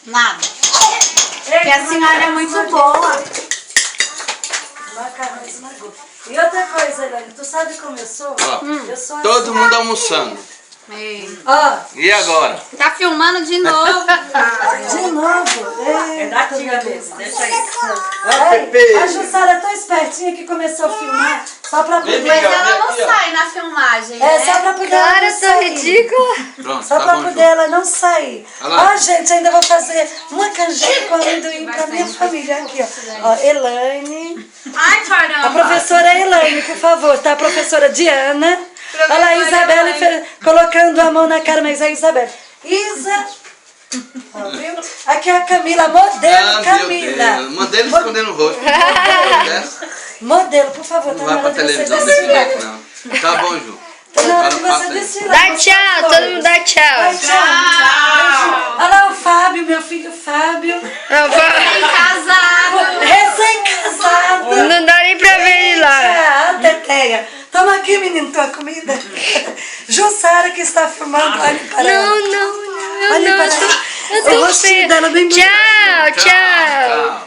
Nada. Porque a senhora é muito boa. Macarrão esmagou. E outra coisa, Elaine, tu sabe como eu sou? Ó, Eu sou todo assim. mundo almoçando. Ó, E agora? Tá filmando de novo. de novo. É da tia mesmo, deixa aí. Pepe. A Jussara é tão espertinha que começou a filmar só pra poder... Mas ela não Aqui, ó. sai na filmagem, É, né? só pra poder ela não sair. ridícula. Pronto, Só tá pra bom, poder Ju. ela não sair. Olha lá. Ó, gente, ainda vou fazer uma canjica com amendoim pra minha família aqui, ó. Ó, Elaine. Ai, caramba. A professora Elaine, por favor, tá? A professora Diana. Olha lá a Isabelle colocando a mão na cara, mas é a Isabelle. Isa. Ó, viu? Aqui é a Camila, modelo Ah, Camila. meu Deus. Modelo escondendo o rosto. Modelo, por favor, tá Não vai na pra hora de você televisão desse desfilar. jeito, não. Tá bom, Ju. Tá na hora de Agora você passa aí. desfilar. Dá tchau, todo mundo dá Vai, tchau. tchau. Olha lá o Fábio, meu filho Fábio. Não, Casado. Recém-casado. não dá nem pra ver ele lá. Ah, Teteia. Toma aqui, menino, tua comida. Jussara que está filmando. Olha para ela. Não, não, Olha não, para ela. eu O tô rostinho feia. dela bem bonito. Tchau, tchau. Tchau.